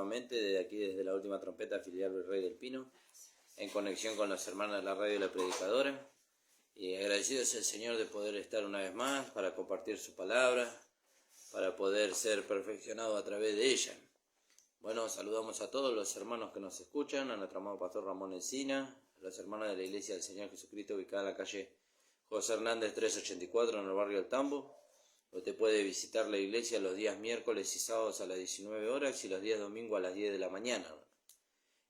nuevamente desde aquí, desde la última trompeta, filial del Rey del Pino, en conexión con los hermanos de la radio y la predicadora, y agradecidos al Señor de poder estar una vez más para compartir su palabra, para poder ser perfeccionado a través de ella. Bueno, saludamos a todos los hermanos que nos escuchan, a nuestro amado pastor Ramón Encina, a los hermanos de la Iglesia del Señor Jesucristo, ubicada en la calle José Hernández 384, en el barrio del Tambo. Usted puede visitar la iglesia los días miércoles y sábados a las 19 horas y los días domingo a las 10 de la mañana.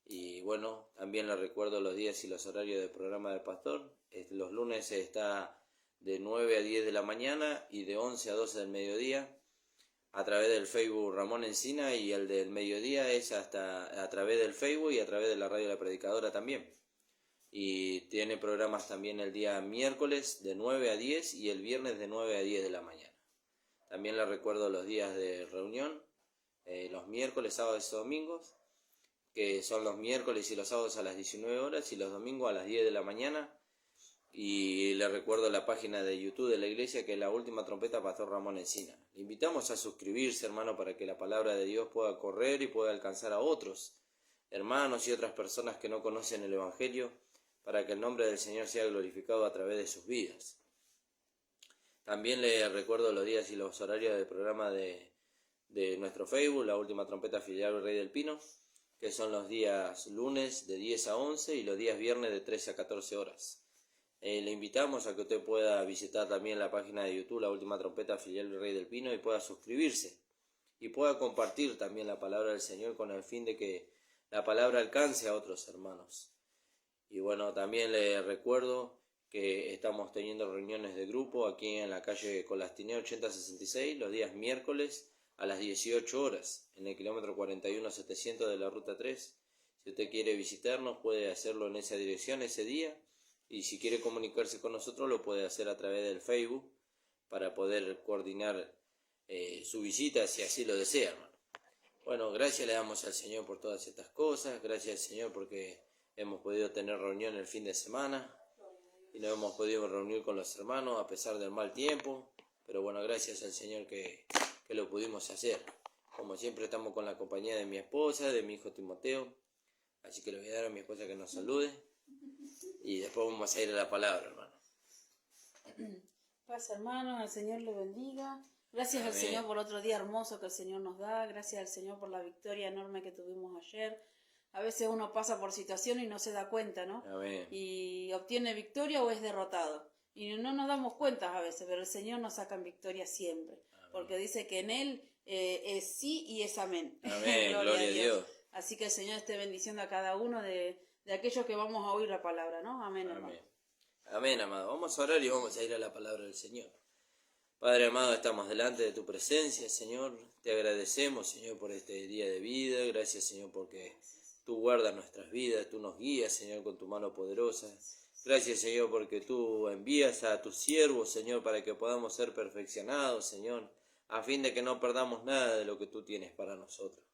Y bueno, también le recuerdo los días y los horarios del programa del pastor. Los lunes está de 9 a 10 de la mañana y de 11 a 12 del mediodía a través del Facebook Ramón Encina, y el del mediodía es hasta a través del Facebook y a través de la radio La Predicadora también. Y tiene programas también el día miércoles de 9 a 10 y el viernes de 9 a 10 de la mañana. También le recuerdo los días de reunión, los miércoles, sábados y domingos, que son los miércoles y los sábados a las 19 horas y los domingos a las 10 de la mañana. Y le recuerdo la página de YouTube de la iglesia, que es La Última Trompeta, Pastor Ramón Encina. Le invitamos a suscribirse, hermano, para que la palabra de Dios pueda correr y pueda alcanzar a otros hermanos y otras personas que no conocen el Evangelio, para que el nombre del Señor sea glorificado a través de sus vidas. También le recuerdo los días y los horarios del programa de nuestro Facebook, La Última Trompeta, filial del Rey del Pino, que son los días lunes de 10 a 11 y los días viernes de 13 a 14 horas. Le invitamos a que usted pueda visitar también la página de YouTube, La Última Trompeta, filial del Rey del Pino, y pueda suscribirse y pueda compartir también la palabra del Señor con el fin de que la palabra alcance a otros hermanos. Y bueno, también le recuerdo que estamos teniendo reuniones de grupo aquí en la calle Colastinea 8066 los días miércoles a las 18 horas en el kilómetro 41.700 de la ruta 3. Si usted quiere visitarnos, puede hacerlo en esa dirección ese día, y si quiere comunicarse con nosotros lo puede hacer a través del Facebook para poder coordinar su visita si así lo desea, hermano. Bueno, gracias le damos al Señor por todas estas cosas, gracias al Señor porque hemos podido tener reunión el fin de semana y nos hemos podido reunir con los hermanos a pesar del mal tiempo, pero bueno, gracias al Señor que lo pudimos hacer. Como siempre estamos con la compañía de mi esposa, de mi hijo Timoteo, así que le voy a dar a mi esposa que nos salude y después vamos a ir a la palabra, hermano. Paz, hermanos, el Señor le bendiga. Gracias Amén. al Señor por otro día hermoso que el Señor nos da. Gracias al Señor por la victoria enorme que tuvimos ayer. A veces uno pasa por situaciones y no se da cuenta, ¿no? Amén. Y obtiene victoria o es derrotado. Y no nos damos cuenta a veces, pero el Señor nos saca en victoria siempre. Amén. Porque dice que en Él es sí y es amén. Amén. Gloria a Dios. Así que el Señor esté bendiciendo a cada uno de aquellos que vamos a oír la palabra, ¿no? Amén, hermano. Amén. Amén, amado. Vamos a orar y vamos a ir a la palabra del Señor. Padre amado, estamos delante de tu presencia, Señor. Te agradecemos, Señor, por este día de vida. Gracias, Señor, porque tú guardas nuestras vidas, tú nos guías, Señor, con tu mano poderosa. Gracias, Señor, porque tú envías a tus siervos, Señor, para que podamos ser perfeccionados, Señor, a fin de que no perdamos nada de lo que tú tienes para nosotros.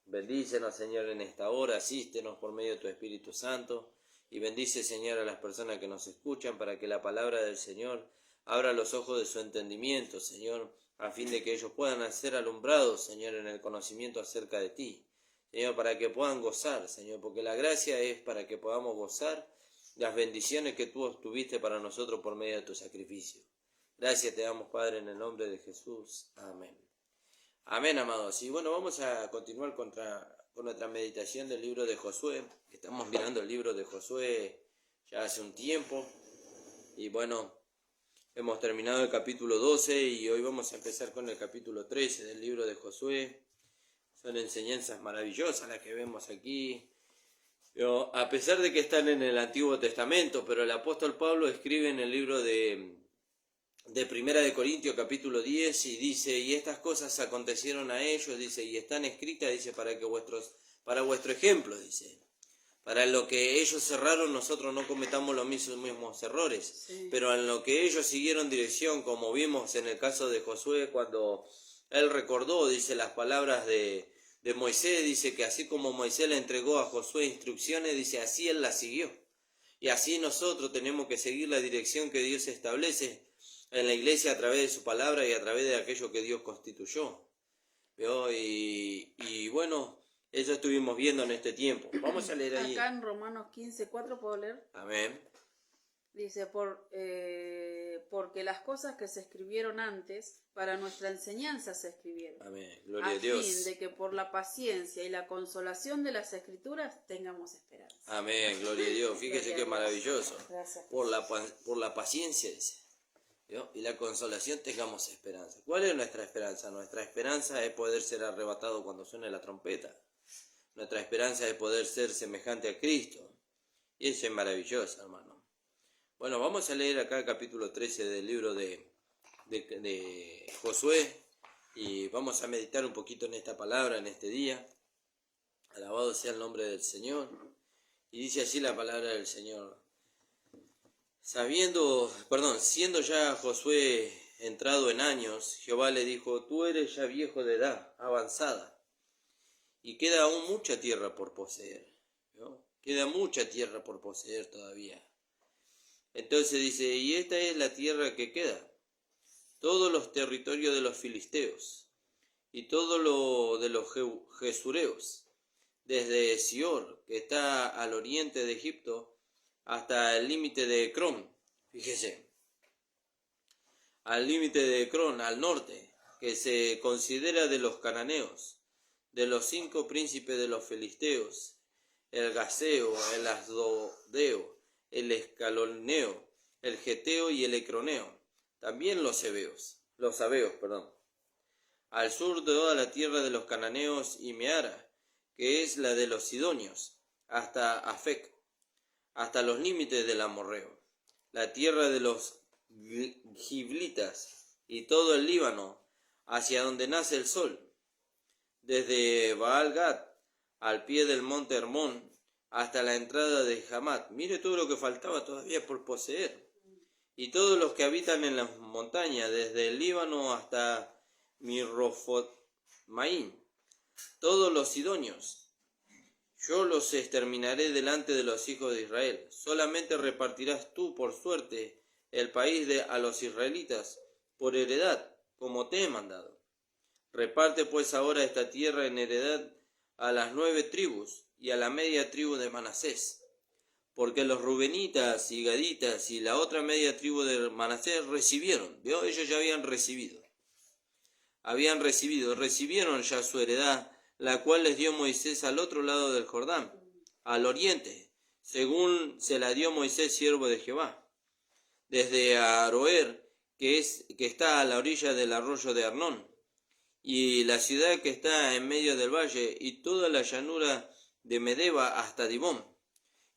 Bendícenos, Señor, en esta hora, asístenos por medio de tu Espíritu Santo, y bendice, Señor, a las personas que nos escuchan, para que la palabra del Señor abra los ojos de su entendimiento, Señor, a fin de que ellos puedan ser alumbrados, Señor, en el conocimiento acerca de ti, Señor, para que puedan gozar, Señor, porque la gracia es para que podamos gozar las bendiciones que tú obtuviste para nosotros por medio de tu sacrificio. Gracias te damos, Padre, en el nombre de Jesús. Amén. Amén, amados. Y bueno, vamos a continuar con nuestra meditación del libro de Josué. Estamos mirando el libro de Josué ya hace un tiempo. Y bueno, hemos terminado el capítulo 12 y hoy vamos a empezar con el capítulo 13 del libro de Josué. Son enseñanzas maravillosas las que vemos aquí. Pero a pesar de que están en el Antiguo Testamento, pero el apóstol Pablo escribe en el libro de Primera de Corintios capítulo 10 y dice: y estas cosas acontecieron a ellos, dice, y están escritas, dice, para vuestro ejemplo, dice, para lo que ellos cerraron nosotros no cometamos los mismos errores, sí. Pero en lo que ellos siguieron dirección, como vimos en el caso de Josué, cuando él recordó, dice, las palabras de Moisés, dice que así como Moisés le entregó a Josué instrucciones, dice, así él las siguió, y así nosotros tenemos que seguir la dirección que Dios establece en la iglesia a través de su palabra y a través de aquello que Dios constituyó. ¿Veo? Y bueno, Eso estuvimos viendo en este tiempo. Vamos a leer ahí. Acá en Romanos 15:4 puedo leer. Amén. Dice, porque las cosas que se escribieron antes, para nuestra enseñanza se escribieron. Amén. Gloria a A Dios. fin de que por la paciencia y la consolación de las Escrituras tengamos esperanza. Amén. Gloria a Dios. Fíjese Gloria a qué Dios. maravilloso. Gracias. Por la paciencia, dice. ¿Vio? Y la consolación tengamos esperanza. ¿Cuál es nuestra esperanza? Nuestra esperanza es poder ser arrebatado cuando suene la trompeta. Nuestra esperanza es poder ser semejante a Cristo. Y eso es maravilloso, hermano. Bueno, vamos a leer acá el capítulo 13 del libro de Josué. Y vamos a meditar un poquito en esta palabra, en este día. Alabado sea el nombre del Señor. Y dice así la palabra del Señor. Siendo ya Josué entrado en años, Jehová le dijo, tú eres ya viejo de edad, avanzada, y queda aún mucha tierra por poseer, ¿no? Queda mucha tierra por poseer todavía. Entonces dice, y esta es la tierra que queda, todos los territorios de los filisteos, y todo lo de los gesureos, desde Sior, que está al oriente de Egipto, hasta el límite de Ecrón, fíjese, al límite de Ecrón, al norte, que se considera de los cananeos, de los 5 príncipes de los filisteos, el gaseo, el asdodeo, el escaloneo, el geteo y el ecroneo, también los sabeos, al sur de toda la tierra de los cananeos y Meara, que es la de los sidonios, hasta Afec, hasta los límites del amorreo, la tierra de los giblitas y todo el Líbano, hacia donde nace el sol, desde Baal-Gad al pie del monte Hermón, hasta la entrada de Hamat. Mire todo lo que faltaba todavía por poseer. Y todos los que habitan en las montañas, desde el Líbano hasta Mirofot-Maín, todos los sidonios. Yo los exterminaré delante de los hijos de Israel. Solamente repartirás tú por suerte el país a los israelitas por heredad, como te he mandado. Reparte pues ahora esta tierra en heredad a las 9 tribus y a la media tribu de Manasés, porque los rubenitas y gaditas y la otra media tribu de Manasés recibieron, ¿vio? Ellos ya recibieron ya su heredad, la cual les dio Moisés al otro lado del Jordán, al oriente, según se la dio Moisés siervo de Jehová, desde Aroer, que está a la orilla del arroyo de Arnón, y la ciudad que está en medio del valle, y toda la llanura de Medeba hasta Dibón,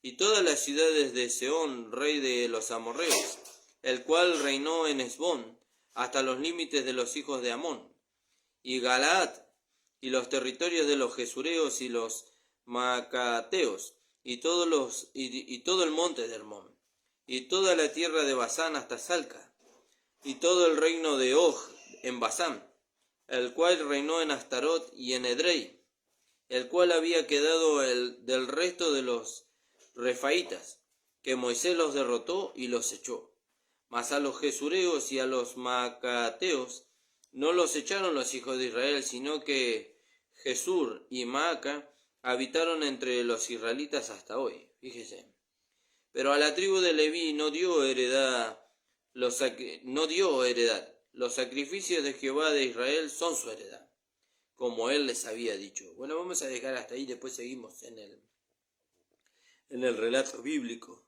y todas las ciudades de Sehón, rey de los amorreos, el cual reinó en Hesbón, hasta los límites de los hijos de Amón, y Galaad, y los territorios de los gesureos y los macateos, y todo el monte de Hermón, y toda la tierra de Basán hasta Salca, y todo el reino de Og en Basán, el cual reinó en Astarot y en Edrei, el cual había quedado del resto de los refaitas, que Moisés los derrotó y los echó. Mas a los gesureos y a los macateos no los echaron los hijos de Israel, sino que Jesur y Maaca habitaron entre los israelitas hasta hoy. Fíjese. Pero a la tribu de Leví no dio heredad. Los sacrificios de Jehová de Israel son su heredad, como él les había dicho. Bueno, vamos a dejar hasta ahí, después seguimos en el relato bíblico.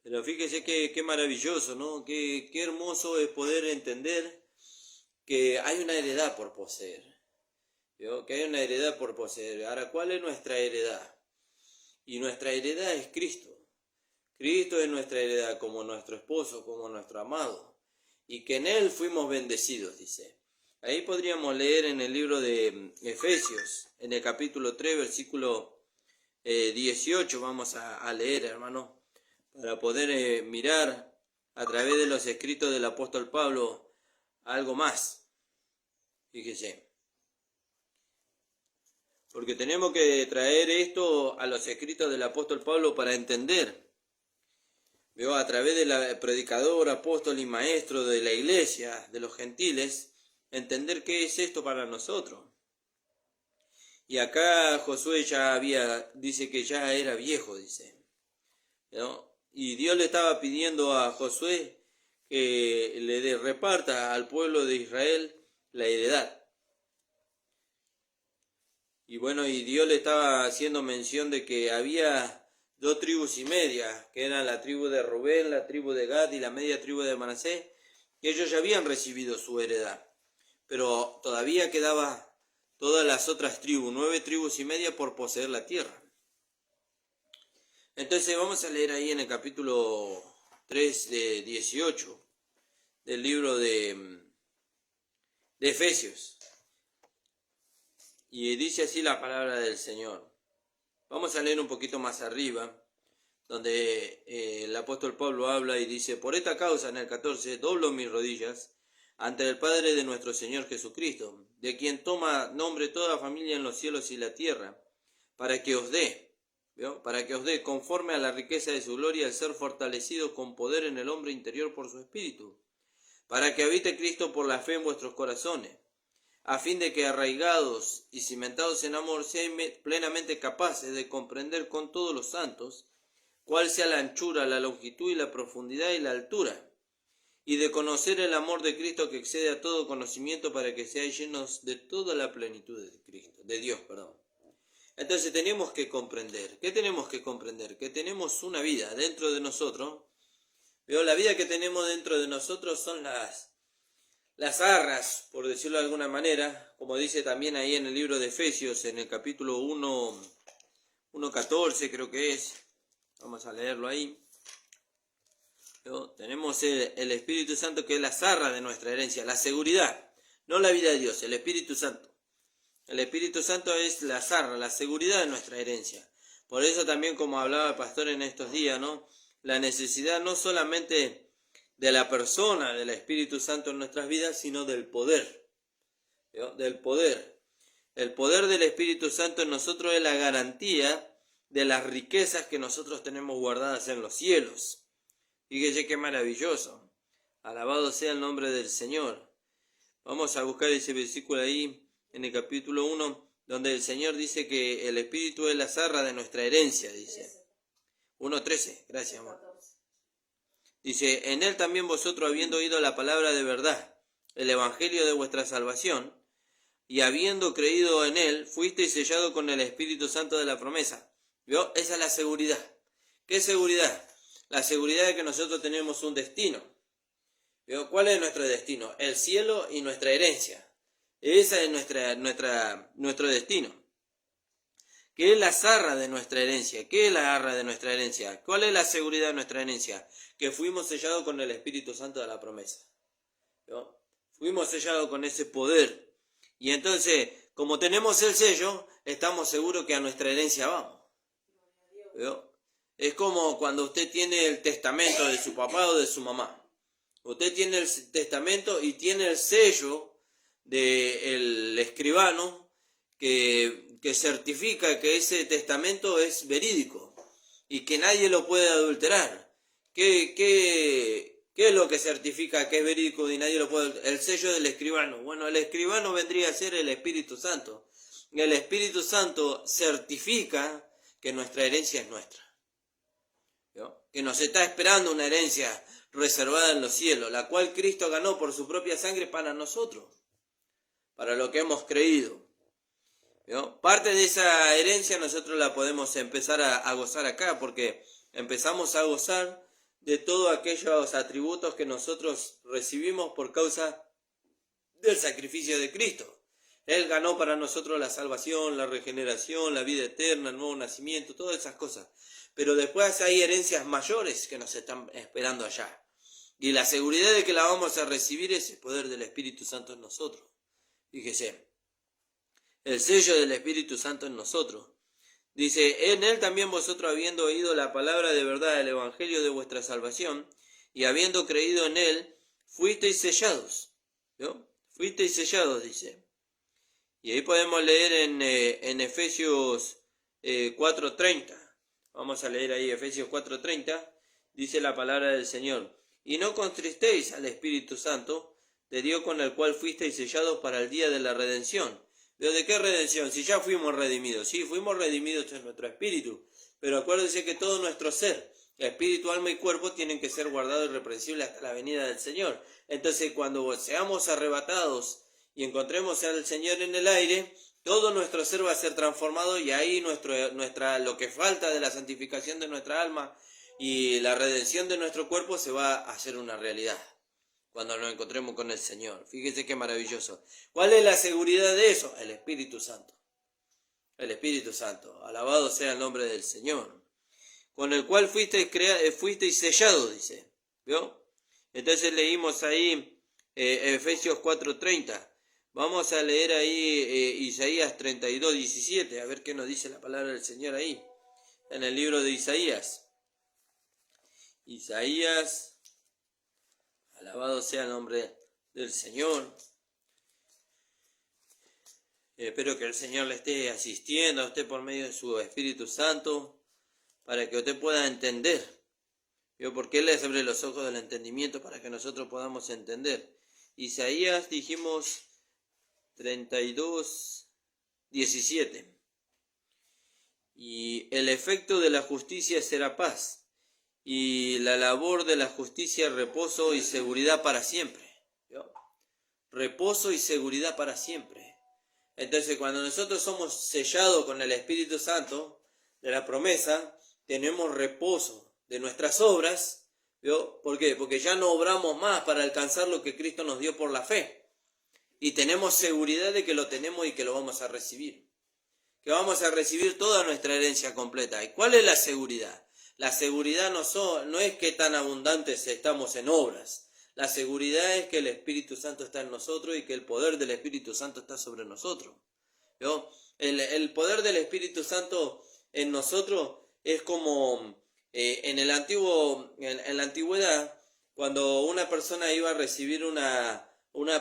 Pero fíjese qué maravilloso, ¿no? Qué hermoso es poder entender que hay una heredad por poseer. ¿Vio? Que hay una heredad por poseer. Ahora, ¿cuál es nuestra heredad? Y nuestra heredad es Cristo. Cristo es nuestra heredad, como nuestro esposo, como nuestro amado. Y que en él fuimos bendecidos, dice. Ahí podríamos leer en el libro de Efesios, en el capítulo 3, versículo 18, vamos a leer, hermano, para poder mirar a través de los escritos del apóstol Pablo algo más. Fíjese. Porque tenemos que traer esto a los escritos del apóstol Pablo para entender. Veo a través del predicador, apóstol y maestro de la iglesia, de los gentiles, entender qué es esto para nosotros. Y acá Josué dice que ya era viejo, dice, ¿no? Y Dios le estaba pidiendo a Josué que reparta al pueblo de Israel la heredad. Y bueno, y Dios le estaba haciendo mención de que había 2 tribus y media, que eran la tribu de Rubén, la tribu de Gad y la media tribu de Manasés, que ellos ya habían recibido su heredad. Pero todavía quedaba todas las otras tribus, 9 tribus y media por poseer la tierra. Entonces vamos a leer ahí en el capítulo 3 de 18 del libro de Efesios. Y dice así la palabra del Señor. Vamos a leer un poquito más arriba, donde el apóstol Pablo habla y dice: por esta causa, en el 14, doblo mis rodillas ante el Padre de nuestro Señor Jesucristo, de quien toma nombre toda familia en los cielos y la tierra, para que os dé, conforme a la riqueza de su gloria, el ser fortalecido con poder en el hombre interior por su Espíritu, para que habite Cristo por la fe en vuestros corazones, a fin de que, arraigados y cimentados en amor, sean plenamente capaces de comprender con todos los santos cuál sea la anchura, la longitud y la profundidad y la altura, y de conocer el amor de Cristo que excede a todo conocimiento, para que seáis llenos de toda la plenitud de Cristo, de Dios, perdón. Entonces tenemos que comprender. ¿Qué tenemos que comprender? Que tenemos una vida dentro de nosotros. La vida que tenemos dentro de nosotros son las arras, por decirlo de alguna manera, como dice también ahí en el libro de Efesios, en el capítulo 1:14 creo que es. Vamos a leerlo ahí. Tenemos el Espíritu Santo, que es la arras de nuestra herencia, la seguridad, no la vida de Dios, el Espíritu Santo. El Espíritu Santo es la arras, la seguridad de nuestra herencia. Por eso también, como hablaba el pastor en estos días, ¿no? La necesidad no solamente de la persona del Espíritu Santo en nuestras vidas, sino del poder. Del poder. El poder del Espíritu Santo en nosotros es la garantía de las riquezas que nosotros tenemos guardadas en los cielos. Fíjese qué maravilloso. Alabado sea el nombre del Señor. Vamos a buscar ese versículo ahí en el capítulo 1, donde el Señor dice que el Espíritu es la arras de nuestra herencia, dice. 1:13, gracias, amor. Dice: en él también vosotros, habiendo oído la palabra de verdad, el evangelio de vuestra salvación, y habiendo creído en él, fuisteis sellados con el Espíritu Santo de la promesa. ¿Vio? Esa es la seguridad. ¿Qué seguridad? La seguridad de que nosotros tenemos un destino. ¿Vio? ¿Cuál es nuestro destino? El cielo y nuestra herencia. Esa es nuestro destino. ¿Qué es la arras de nuestra herencia? ¿Qué es la arras de nuestra herencia? ¿Cuál es la seguridad de nuestra herencia? Que fuimos sellados con el Espíritu Santo de la promesa. ¿Vio? Fuimos sellados con ese poder. Y entonces, como tenemos el sello, estamos seguros que a nuestra herencia vamos. ¿Vio? Es como cuando usted tiene el testamento de su papá o de su mamá. Usted tiene el testamento y tiene el sello del escribano que certifica que ese testamento es verídico y que nadie lo puede adulterar. ¿Qué es lo que certifica que es verídico y nadie lo puede? El sello del escribano. Bueno, el escribano vendría a ser el Espíritu Santo. El Espíritu Santo certifica que nuestra herencia es nuestra. ¿Vio? Que nos está esperando una herencia reservada en los cielos, la cual Cristo ganó por su propia sangre para nosotros, para lo que hemos creído. ¿Vio? Parte de esa herencia nosotros la podemos empezar a gozar acá, porque empezamos a gozar de todos aquellos atributos que nosotros recibimos por causa del sacrificio de Cristo. Él ganó para nosotros la salvación, la regeneración, la vida eterna, el nuevo nacimiento, todas esas cosas. Pero después hay herencias mayores que nos están esperando allá. Y la seguridad de que la vamos a recibir es el poder del Espíritu Santo en nosotros. Fíjese, el sello del Espíritu Santo en nosotros. Dice: en él también vosotros, habiendo oído la palabra de verdad, el evangelio de vuestra salvación, y habiendo creído en él, fuisteis sellados. ¿Vio? Fuisteis sellados, dice. Y ahí podemos leer en Efesios 4:30. Vamos a leer ahí Efesios 4:30. Dice la palabra del Señor: y no contristéis al Espíritu Santo de Dios, con el cual fuisteis sellados para el día de la redención. ¿De qué redención? Si ya fuimos redimidos. Sí, fuimos redimidos en nuestro espíritu. Pero acuérdense que todo nuestro ser, espíritu, alma y cuerpo, tienen que ser guardados irreprensibles hasta la venida del Señor. Entonces, cuando seamos arrebatados y encontremos al Señor en el aire, todo nuestro ser va a ser transformado y ahí lo que falta de la santificación de nuestra alma y la redención de nuestro cuerpo se va a hacer una realidad cuando nos encontremos con el Señor. Fíjese qué maravilloso. ¿Cuál es la seguridad de eso? El Espíritu Santo. El Espíritu Santo. Alabado sea el nombre del Señor. Con el cual fuisteis sellados, dice. ¿Vio? Entonces leímos ahí Efesios 4:30. Vamos a leer ahí Isaías 32:17, a ver qué nos dice la palabra del Señor ahí, en el libro de Isaías. Isaías, alabado sea el nombre del Señor. Espero que el Señor le esté asistiendo a usted por medio de su Espíritu Santo, para que usted pueda entender. ¿Vio? Porque Él les abre los ojos del entendimiento para que nosotros podamos entender. Isaías, dijimos, 32:17. Y el efecto de la justicia será paz, y la labor de la justicia reposo y seguridad para siempre. ¿Vio? Reposo y seguridad para siempre. Entonces, cuando nosotros somos sellados con el Espíritu Santo de la promesa, tenemos reposo de nuestras obras. ¿Vio? ¿Por qué? Porque ya no obramos más para alcanzar lo que Cristo nos dio por la fe. Y tenemos seguridad de que lo tenemos y que lo vamos a recibir. Que vamos a recibir toda nuestra herencia completa. ¿Y cuál es la seguridad? La seguridad no es que tan abundantes estamos en obras. La seguridad es que el Espíritu Santo está en nosotros y que el poder del Espíritu Santo está sobre nosotros. ¿Vio? El poder del Espíritu Santo en nosotros es como en la antigüedad, cuando una persona iba a recibir una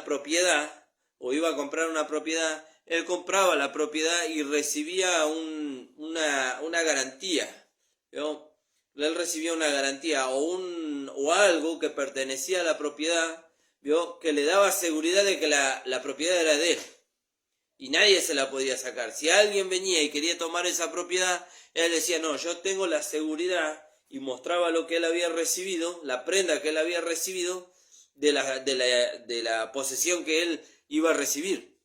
propiedad, o iba a comprar una propiedad, él compraba la propiedad y recibía una garantía. ¿Vio? Él recibía una garantía o algo que pertenecía a la propiedad, ¿vio? Que le daba seguridad de que la propiedad era de él. Y nadie se la podía sacar. Si alguien venía y quería tomar esa propiedad, él decía, no, yo tengo la seguridad, y mostraba lo que él había recibido, la prenda que él había recibido, de la posesión que él iba a recibir,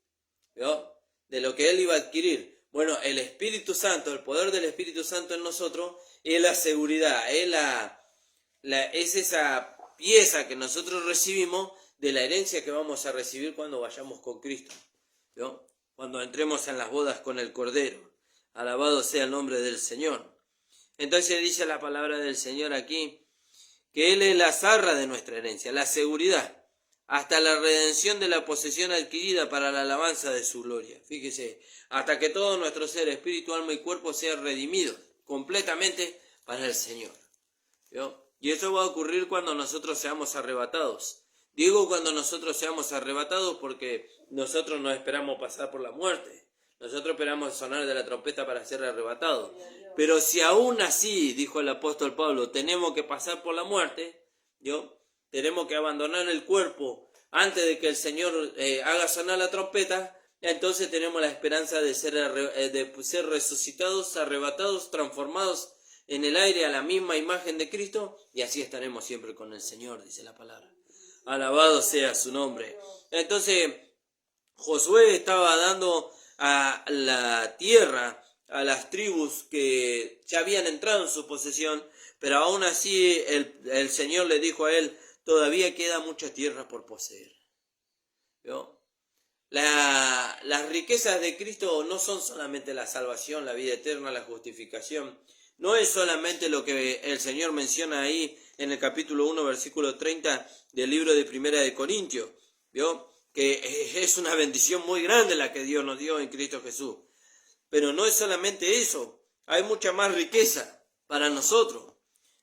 ¿vio? De lo que él iba a adquirir. Bueno, el Espíritu Santo, el poder del Espíritu Santo en nosotros, es la seguridad, es esa pieza que nosotros recibimos de la herencia que vamos a recibir cuando vayamos con Cristo, ¿vio? Cuando entremos en las bodas con el Cordero. Alabado sea el nombre del Señor. Entonces dice la palabra del Señor aquí, que Él es la zarra de nuestra herencia, la seguridad, hasta la redención de la posesión adquirida para la alabanza de su gloria. Fíjese, hasta que todo nuestro ser, espíritu, alma y cuerpo sea redimido completamente para el Señor. ¿Vio? Y eso va a ocurrir cuando nosotros seamos arrebatados. Digo cuando nosotros seamos arrebatados porque nosotros no esperamos pasar por la muerte. Nosotros esperamos sonar de la trompeta para ser arrebatados. Pero si aún así, dijo el apóstol Pablo, tenemos que pasar por la muerte, ¿yo? Tenemos que abandonar el cuerpo antes de que el Señor haga sonar la trompeta, entonces tenemos la esperanza de ser resucitados, arrebatados, transformados en el aire a la misma imagen de Cristo, y así estaremos siempre con el Señor, dice la palabra. Alabado sea su nombre. Entonces, Josué estaba dando a la tierra, a las tribus que ya habían entrado en su posesión, pero aún así el Señor le dijo a él, todavía queda mucha tierra por poseer. ¿Vio? Las riquezas de Cristo no son solamente la salvación, la vida eterna, la justificación. No es solamente lo que el Señor menciona ahí en el capítulo 1, versículo 30 del libro de Primera de Corintios. ¿Vio? Que es una bendición muy grande la que Dios nos dio en Cristo Jesús. Pero no es solamente eso, hay mucha más riqueza para nosotros.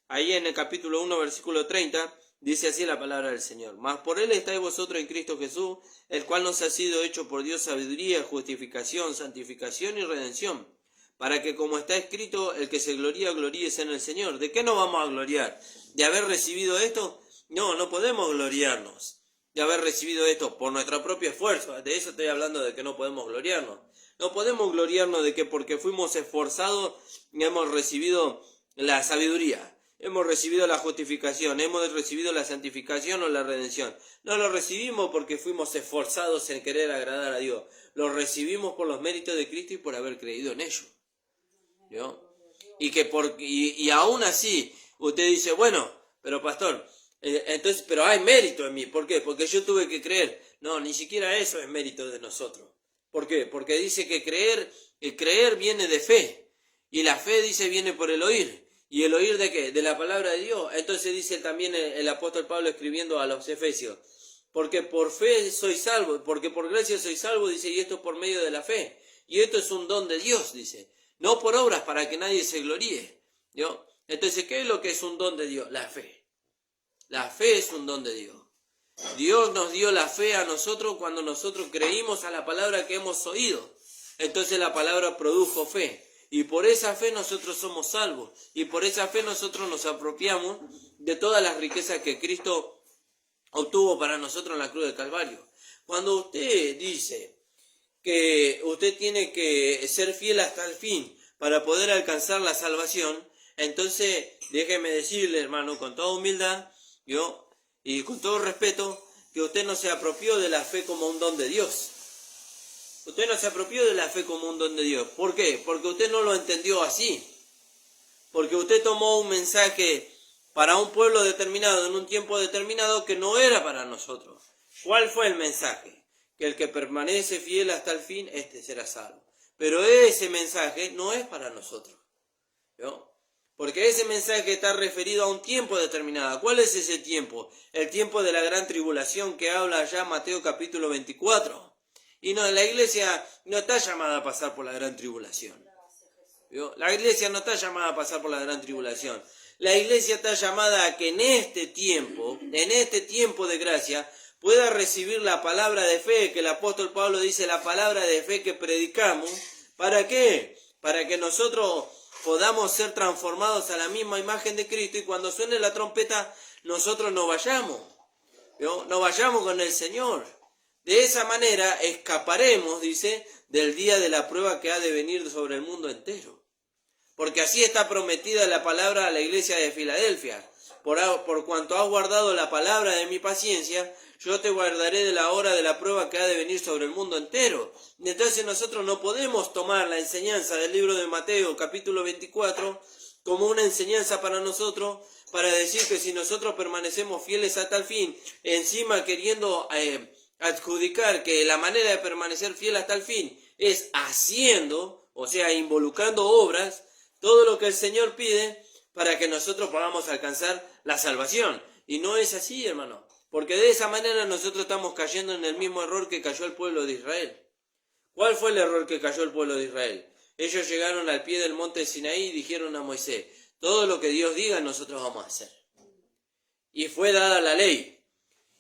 Ahí en el capítulo 1, versículo 30, dice así la palabra del Señor. Mas por Él estáis vosotros en Cristo Jesús, el cual nos ha sido hecho por Dios sabiduría, justificación, santificación y redención, para que como está escrito, el que se gloría, gloríese en el Señor. ¿De qué nos vamos a gloriar? ¿De haber recibido esto? No, no podemos gloriarnos. de haber recibido esto por nuestro propio esfuerzo. De eso estoy hablando, de que no podemos gloriarnos. No podemos gloriarnos de que porque fuimos esforzados hemos recibido la sabiduría, hemos recibido la justificación, hemos recibido la santificación o la redención. No lo recibimos porque fuimos esforzados en querer agradar a Dios. Lo recibimos por los méritos de Cristo y por haber creído en ello. ¿Yo? Y aún así, usted dice, bueno, pero pastor, entonces, pero hay mérito en mí. ¿Por qué? Porque yo tuve que creer. No, ni siquiera eso es mérito de nosotros. ¿Por qué? Porque dice que creer viene de fe. Y la fe, dice, viene por el oír. ¿Y el oír de qué? De la palabra de Dios. Entonces dice también el apóstol Pablo escribiendo a los Efesios, porque por fe soy salvo, porque por gracia soy salvo, dice, y esto por medio de la fe. Y esto es un don de Dios, dice, no por obras para que nadie se gloríe. ¿Yo? Entonces, ¿qué es lo que es un don de Dios? La fe. La fe es un don de Dios. Dios nos dio la fe a nosotros cuando nosotros creímos a la palabra que hemos oído. Entonces la palabra produjo fe. Y por esa fe nosotros somos salvos. Y por esa fe nosotros nos apropiamos de todas las riquezas que Cristo obtuvo para nosotros en la cruz del Calvario. Cuando usted dice que usted tiene que ser fiel hasta el fin para poder alcanzar la salvación, entonces déjeme decirle, hermano, con toda humildad, y con todo respeto, que usted no se apropió de la fe como un don de Dios. Usted no se apropió de la fe como un don de Dios. ¿Por qué? Porque usted no lo entendió así. Porque usted tomó un mensaje para un pueblo determinado, en un tiempo determinado, que no era para nosotros. ¿Cuál fue el mensaje? Que el que permanece fiel hasta el fin, este será salvo. Pero ese mensaje no es para nosotros. ¿Yo? Porque ese mensaje está referido a un tiempo determinado. ¿Cuál es ese tiempo? El tiempo de la gran tribulación que habla ya Mateo capítulo 24. Y no, la iglesia no está llamada a pasar por la gran tribulación. ¿Vio? La iglesia no está llamada a pasar por la gran tribulación. La iglesia está llamada a que en este tiempo de gracia, pueda recibir la palabra de fe, que el apóstol Pablo dice, la palabra de fe que predicamos. ¿Para qué? Para que nosotros podamos ser transformados a la misma imagen de Cristo, y cuando suene la trompeta nosotros nos vayamos, ¿no? Nos vayamos con el Señor. De esa manera escaparemos, dice, del día de la prueba que ha de venir sobre el mundo entero. Porque así está prometida la palabra a la iglesia de Filadelfia. Por cuanto has guardado la palabra de mi paciencia, yo te guardaré de la hora de la prueba que ha de venir sobre el mundo entero. Y entonces nosotros no podemos tomar la enseñanza del libro de Mateo, capítulo 24, como una enseñanza para nosotros, para decir que si nosotros permanecemos fieles hasta el fin, encima queriendo adjudicar que la manera de permanecer fiel hasta el fin es haciendo, o sea, involucrando obras, todo lo que el Señor pide para que nosotros podamos alcanzar la salvación. Y no es así, hermano. Porque de esa manera nosotros estamos cayendo en el mismo error que cayó el pueblo de Israel. ¿Cuál fue el error que cayó el pueblo de Israel? Ellos llegaron al pie del monte Sinaí y dijeron a Moisés, todo lo que Dios diga nosotros vamos a hacer. Y fue dada la ley.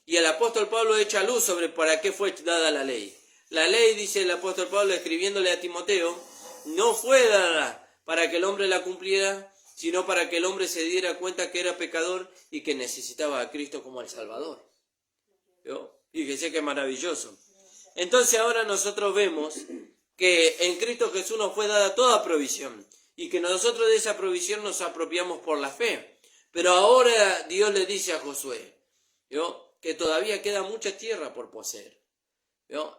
Y el apóstol Pablo echa luz sobre para qué fue dada la ley. La ley, dice el apóstol Pablo escribiéndole a Timoteo, no fue dada para que el hombre la cumpliera, sino para que el hombre se diera cuenta que era pecador y que necesitaba a Cristo como el Salvador. Fíjese qué maravilloso. Entonces ahora nosotros vemos que en Cristo Jesús nos fue dada toda provisión y que nosotros de esa provisión nos apropiamos por la fe. Pero ahora Dios le dice a Josué, que todavía queda mucha tierra por poseer.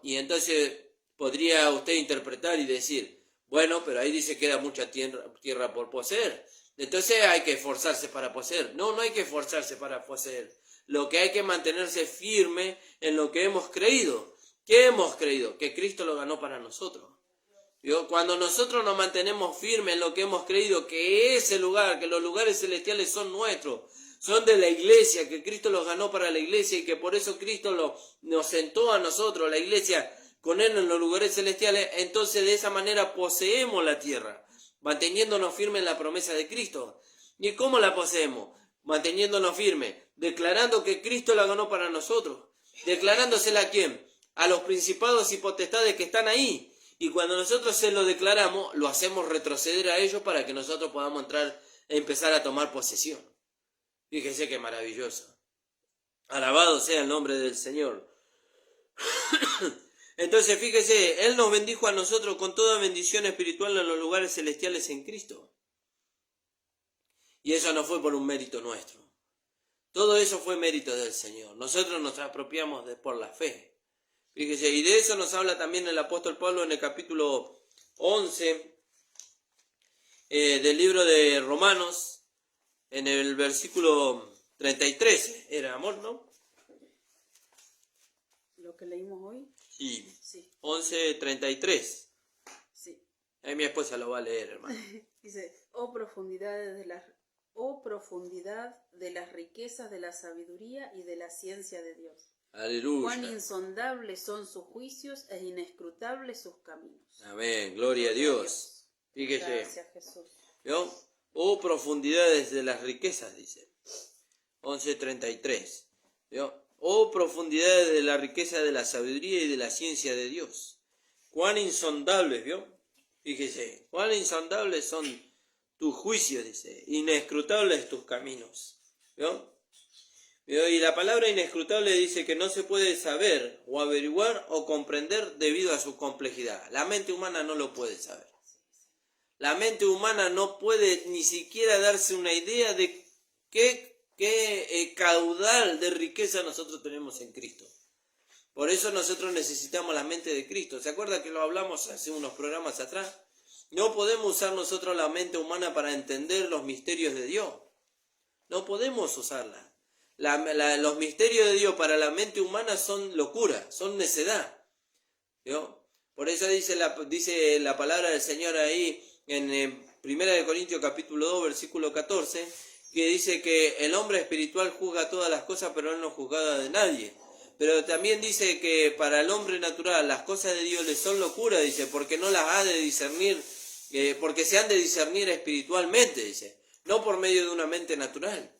Y entonces podría usted interpretar y decir, bueno, pero ahí dice que queda mucha tierra por poseer. Entonces hay que esforzarse para poseer. No, no hay que esforzarse para poseer. Lo que hay que mantenerse firme en lo que hemos creído. ¿Qué hemos creído? Que Cristo lo ganó para nosotros. Cuando nosotros nos mantenemos firmes en lo que hemos creído, que ese lugar, que los lugares celestiales son nuestros, son de la iglesia, que Cristo los ganó para la iglesia y que por eso Cristo nos sentó a nosotros, la iglesia, con Él en los lugares celestiales, entonces de esa manera poseemos la tierra, manteniéndonos firmes en la promesa de Cristo. ¿Y cómo la poseemos? Manteniéndonos firmes, declarando que Cristo la ganó para nosotros. ¿Declarándosela a quién? A los principados y potestades que están ahí. Y cuando nosotros se lo declaramos, lo hacemos retroceder a ellos para que nosotros podamos empezar a tomar posesión. Fíjese qué maravilloso. Alabado sea el nombre del Señor. Entonces fíjese, Él nos bendijo a nosotros con toda bendición espiritual en los lugares celestiales en Cristo. Y eso no fue por un mérito nuestro. Todo eso fue mérito del Señor. Nosotros nos apropiamos por la fe. Fíjese, y de eso nos habla también el apóstol Pablo en el capítulo 11 del libro de Romanos, en el versículo 33. Era, amor, ¿no? ¿Lo que leímos hoy? Sí. Sí. 11:33. Sí. Ahí mi esposa lo va a leer, hermano. Dice, oh profundidad de las riquezas de la sabiduría y de la ciencia de Dios. Aleluya. Cuán insondables son sus juicios e inescrutables sus caminos. Amén. Gloria a Dios. Fíjese. Gracias, Jesús. ¿Vio? Oh profundidades de las riquezas, dice. 11:33. ¿Vio? Oh profundidades de la riqueza de la sabiduría y de la ciencia de Dios. Cuán insondables, ¿vio? Fíjese, cuán insondables son tus juicios, dice, inescrutables tus caminos. ¿Vio? ¿Vio? Y la palabra inescrutable dice que no se puede saber o averiguar o comprender debido a su complejidad. La mente humana no lo puede saber. La mente humana no puede ni siquiera darse una idea de qué caudal de riqueza nosotros tenemos en Cristo. Por eso nosotros necesitamos la mente de Cristo. ¿Se acuerda que lo hablamos hace unos programas atrás? No podemos usar nosotros la mente humana para entender los misterios de Dios. No podemos usarla. Los misterios de Dios para la mente humana son locura, son necedad. ¿Vio? Por eso dice la palabra del Señor ahí en 1 Corintios capítulo 2, versículo 14, que dice que el hombre espiritual juzga todas las cosas, pero él no juzga de nadie. Pero también dice que para el hombre natural las cosas de Dios le son locura, dice, porque no las ha de discernir, porque se han de discernir espiritualmente, dice, no por medio de una mente natural.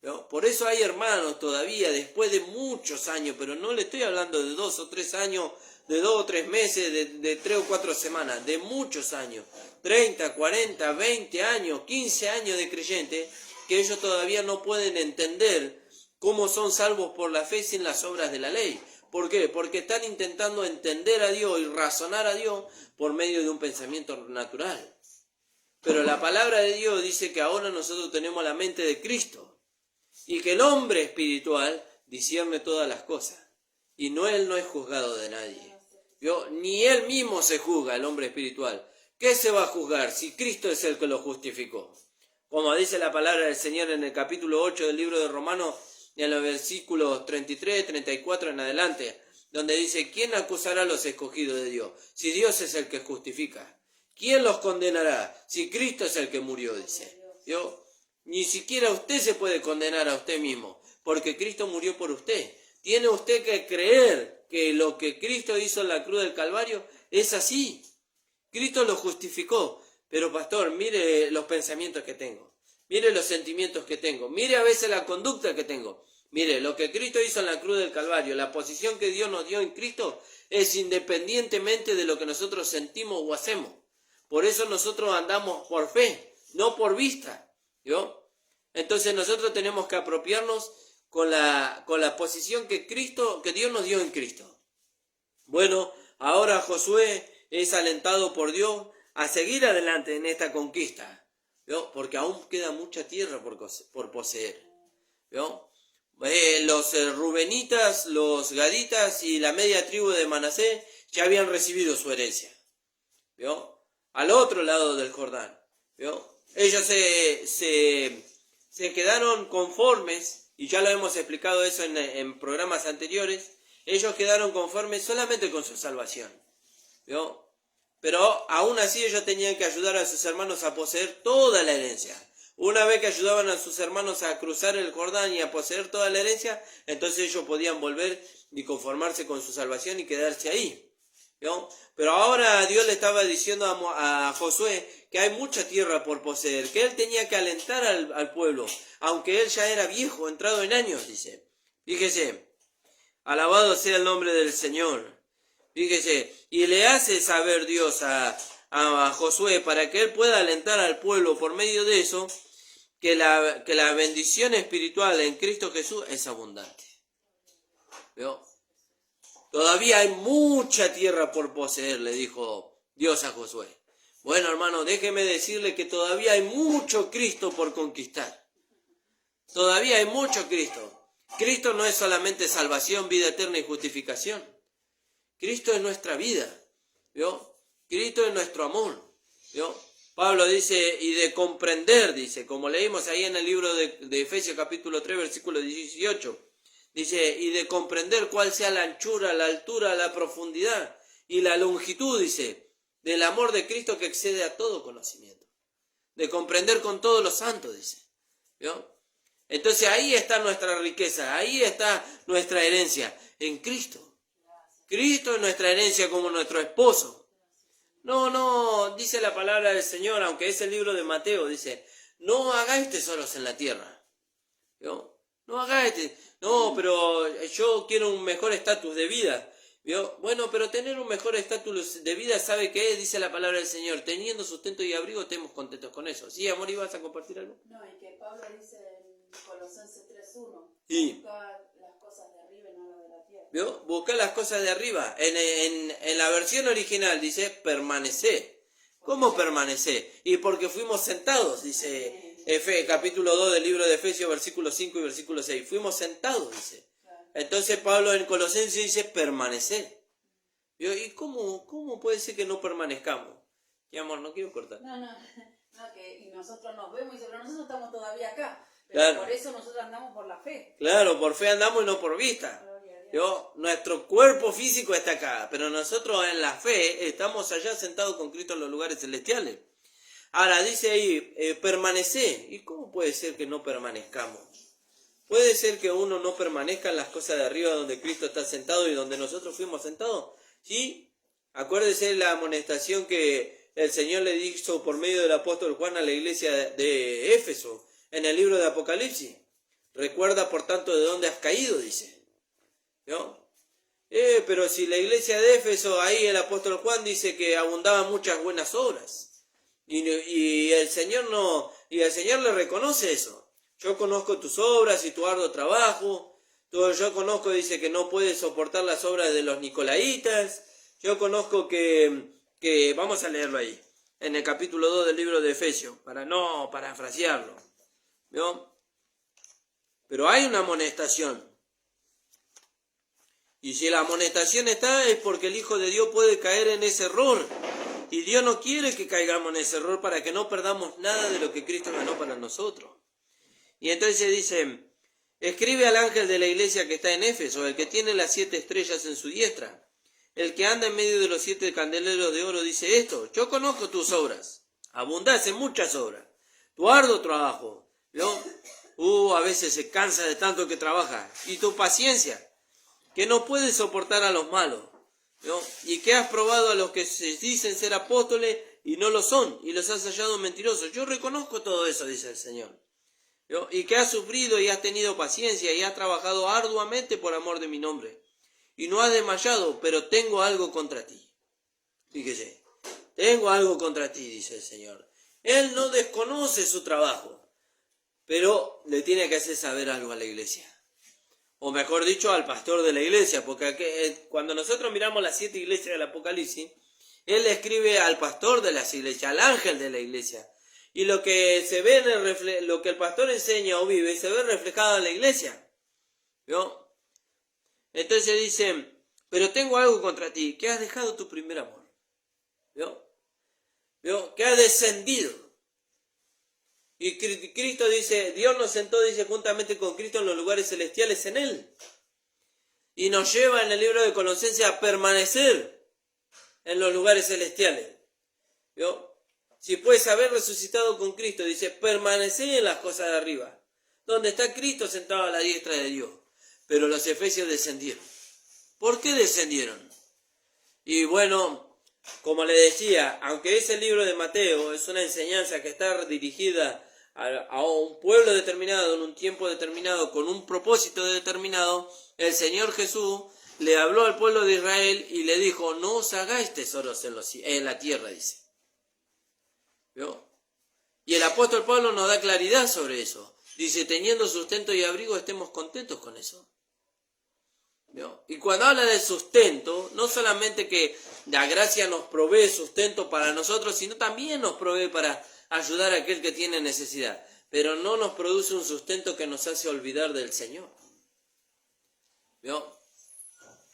¿No? Por eso hay hermanos todavía, después de muchos años, pero no le estoy hablando de 2 o 3 años, de 2 o 3 meses, de 3 o 4 semanas, de muchos años, 30, 40, 20 años, 15 años de creyente, que ellos todavía no pueden entender cómo son salvos por la fe sin las obras de la ley. ¿Por qué? Porque están intentando entender a Dios y razonar a Dios por medio de un pensamiento natural. Pero la palabra de Dios dice que ahora nosotros tenemos la mente de Cristo y que el hombre espiritual discierne todas las cosas y él no es juzgado de nadie. ¿Vio? Ni él mismo se juzga, el hombre espiritual. ¿Qué se va a juzgar si Cristo es el que lo justificó? Como dice la palabra del Señor en el capítulo 8 del libro de Romanos, en los versículos 33, 34 en adelante, donde dice, ¿quién acusará a los escogidos de Dios? Si Dios es el que justifica. ¿Quién los condenará? Si Cristo es el que murió, dice. ¿Vio? Ni siquiera usted se puede condenar a usted mismo, porque Cristo murió por usted. Tiene usted que creer que lo que Cristo hizo en la cruz del Calvario es así. Cristo lo justificó. Pero pastor, mire los pensamientos que tengo. Mire los sentimientos que tengo. Mire a veces la conducta que tengo. Mire, lo que Cristo hizo en la cruz del Calvario, la posición que Dios nos dio en Cristo, es independientemente de lo que nosotros sentimos o hacemos. Por eso nosotros andamos por fe, no por vista. ¿Vio? Entonces nosotros tenemos que apropiarnos con la posición que Dios nos dio en Cristo. Bueno, ahora Josué es alentado por Dios a seguir adelante en esta conquista, ¿vio? Porque aún queda mucha tierra por poseer. ¿Vio? Los rubenitas, los gaditas y la media tribu de Manasés ya habían recibido su herencia. ¿Vio? Al otro lado del Jordán. ¿Vio? Ellos se quedaron conformes, y ya lo hemos explicado eso en programas anteriores, ellos quedaron conformes solamente con su salvación. ¿Vio? Pero aún así ellos tenían que ayudar a sus hermanos a poseer toda la herencia. Una vez que ayudaban a sus hermanos a cruzar el Jordán y a poseer toda la herencia, entonces ellos podían volver y conformarse con su salvación y quedarse ahí. ¿Vio? Pero ahora Dios le estaba diciendo a Josué que hay mucha tierra por poseer, que él tenía que alentar al pueblo, aunque él ya era viejo, entrado en años, dice. Fíjese, alabado sea el nombre del Señor. Fíjese, y le hace saber Dios a Josué, para que él pueda alentar al pueblo por medio de eso, que la bendición espiritual en Cristo Jesús es abundante. ¿Vio? Todavía hay mucha tierra por poseer, le dijo Dios a Josué. Bueno, hermano, déjeme decirle que todavía hay mucho Cristo por conquistar. Todavía hay mucho Cristo. Cristo no es solamente salvación, vida eterna y justificación. Cristo es nuestra vida, ¿vio? Cristo es nuestro amor, ¿vio? Pablo dice, y de comprender, dice, como leímos ahí en el libro de Efesios capítulo 3, versículo 18, dice, y de comprender cuál sea la anchura, la altura, la profundidad y la longitud, dice, del amor de Cristo que excede a todo conocimiento. De comprender con todos los santos, dice, ¿vio? Entonces ahí está nuestra riqueza, ahí está nuestra herencia, en Cristo. Cristo es nuestra herencia como nuestro esposo. No, dice la palabra del Señor, aunque es el libro de Mateo, dice, no hagáis tesoros en la tierra. ¿Vio? No hagáis, no, pero yo quiero un mejor estatus de vida. ¿Vio? Bueno, pero tener un mejor estatus de vida, ¿sabe qué es? Dice la palabra del Señor, teniendo sustento y abrigo, estemos contentos con eso. ¿Sí, amor, ibas a compartir algo? No, y que Pablo dice en Colosenses 3:1, sí. Busca las cosas de arriba y no las de la tierra. ¿Vio? Buscar las cosas de arriba. En la versión original dice permanecer. ¿Cómo permanecer? Y porque fuimos sentados, dice capítulo 2 del libro de Efesios, versículo 5 y versículo 6. Fuimos sentados, dice. Entonces Pablo en Colosenses dice permanecer. ¿Vio? ¿Y cómo puede ser que no permanezcamos? Mi amor, no quiero cortar. No, que y nosotros nos vemos y dice, pero nosotros estamos todavía acá. Pero claro. Por eso nosotros andamos por la fe. Claro, por fe andamos y no por vista. ¿Vio? Nuestro cuerpo físico está acá, pero nosotros en la fe estamos allá sentados con Cristo en los lugares celestiales. Ahora dice ahí, permanecer. ¿Y cómo puede ser que no permanezcamos? ¿Puede ser que uno no permanezca en las cosas de arriba donde Cristo está sentado y donde nosotros fuimos sentados? Sí. Acuérdese la amonestación que el Señor le hizo por medio del apóstol Juan a la iglesia de Éfeso en el libro de Apocalipsis. Recuerda por tanto de dónde has caído, dice. ¿No? Pero si la iglesia de Éfeso, ahí el apóstol Juan dice que abundaban muchas buenas obras. Y el Señor le reconoce eso. Yo conozco tus obras y tu arduo trabajo. Yo conozco, dice, que no puedes soportar las obras de los nicolaitas. Yo conozco que vamos a leerlo ahí, en el capítulo 2 del libro de Efesios, para no parafrasearlo. ¿Vio? Pero hay una amonestación. Y si la amonestación está, es porque el Hijo de Dios puede caer en ese error. Y Dios no quiere que caigamos en ese error para que no perdamos nada de lo que Cristo ganó para nosotros. Y entonces dice, escribe al ángel de la iglesia que está en Éfeso, el que tiene las 7 estrellas en su diestra, el que anda en medio de los 7 candeleros de oro, dice esto, yo conozco tus obras, abundás en muchas obras, tu arduo trabajo, ¿no? A veces se cansa de tanto que trabaja, y tu paciencia, que no puedes soportar a los malos, ¿no? Y que has probado a los que se dicen ser apóstoles y no lo son, y los has hallado mentirosos. Yo reconozco todo eso, dice el Señor. ¿No? Y que has sufrido y has tenido paciencia y has trabajado arduamente por amor de mi nombre. Y no has desmayado, pero tengo algo contra ti. Fíjese, tengo algo contra ti, dice el Señor. Él no desconoce su trabajo, pero le tiene que hacer saber algo a la iglesia. O mejor dicho, al pastor de la iglesia, porque cuando nosotros miramos las 7 iglesias del Apocalipsis, él le escribe al pastor de las iglesias, al ángel de la iglesia. Y lo que se ve lo que el pastor enseña o vive, se ve reflejado en la iglesia. ¿Vio? Entonces dice, pero tengo algo contra ti, que has dejado tu primer amor. ¿Vio? ¿Vio? Que has descendido. Y Cristo dice, Dios nos sentó, dice, juntamente con Cristo en los lugares celestiales en Él. Y nos lleva en el libro de Colosenses a permanecer en los lugares celestiales. ¿Vio? Si puedes haber resucitado con Cristo, dice, permanecer en las cosas de arriba, donde está Cristo sentado a la diestra de Dios. Pero los efesios descendieron. ¿Por qué descendieron? Y bueno, como le decía, aunque ese libro de Mateo es una enseñanza que está dirigida a un pueblo determinado, en un tiempo determinado, con un propósito determinado, el Señor Jesús le habló al pueblo de Israel y le dijo, no os hagáis tesoros en la tierra, dice. ¿Vio? Y apóstol Pablo nos da claridad sobre eso. Dice, teniendo sustento y abrigo, estemos contentos con eso. ¿Vio? Y cuando habla de sustento, no solamente que la gracia nos provee sustento para nosotros, sino también nos provee para ayudar a aquel que tiene necesidad. Pero no nos produce un sustento que nos hace olvidar del Señor. ¿Vio?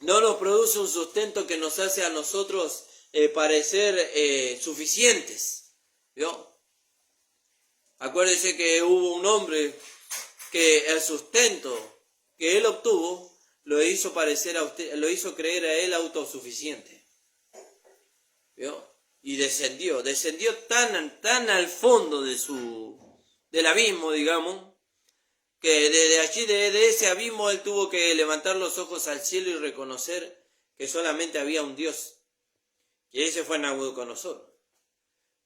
No nos produce un sustento que nos hace a nosotros parecer suficientes. ¿Vio? Acuérdese que hubo un hombre que el sustento que él obtuvo lo hizo parecer a usted, lo hizo creer a él autosuficiente. ¿Vio? Y descendió tan al fondo del abismo, digamos, que desde allí, de ese abismo, él tuvo que levantar los ojos al cielo y reconocer que solamente había un Dios. Y ese fue Nabucodonosor.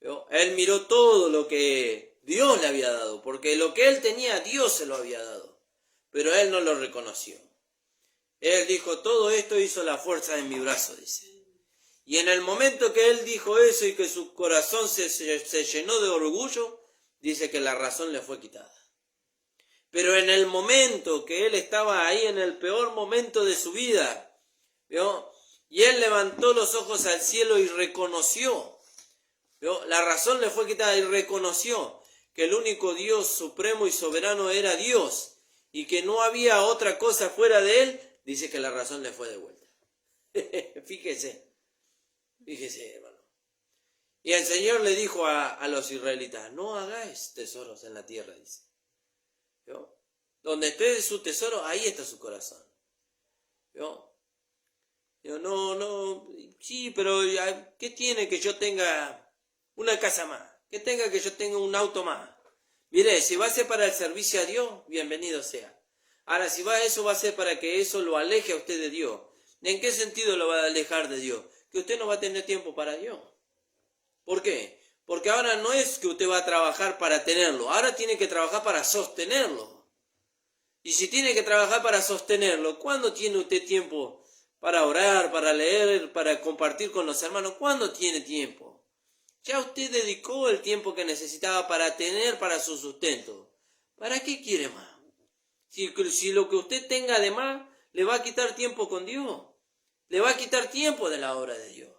¿Vio? Él miró todo lo que Dios le había dado, porque lo que él tenía, Dios se lo había dado, pero él no lo reconoció. Él dijo, todo esto hizo la fuerza de mi brazo, dice. Y en el momento que él dijo eso y que su corazón se llenó de orgullo, dice que la razón le fue quitada. Pero en el momento que él estaba ahí, en el peor momento de su vida, ¿vio? Y él levantó los ojos al cielo y reconoció, ¿vio? La razón le fue quitada y reconoció que el único Dios supremo y soberano era Dios y que no había otra cosa fuera de él, dice que la razón le fue devuelta. Fíjese, hermano. Y el Señor le dijo a los israelitas, no hagáis tesoros en la tierra, dice. ¿Vio? Donde esté su tesoro, ahí está su corazón. ¿Vio? Yo, no, sí, pero ¿qué tiene que yo tenga una casa más? ¿Qué tenga que yo tenga un auto más? Mire, si va a ser para el servicio a Dios, bienvenido sea. Ahora, si eso va a ser para que eso lo aleje a usted de Dios. ¿En qué sentido lo va a alejar de Dios? Que usted no va a tener tiempo para Dios. ¿Por qué? Porque ahora no es que usted va a trabajar para tenerlo, ahora tiene que trabajar para sostenerlo. Y si tiene que trabajar para sostenerlo, ¿cuándo tiene usted tiempo para orar, para leer, para compartir con los hermanos? ¿Cuándo tiene tiempo? Ya usted dedicó el tiempo que necesitaba para tener para su sustento. ¿Para qué quiere más? Si lo que usted tenga de más le va a quitar tiempo con Dios, le va a quitar tiempo de la obra de Dios.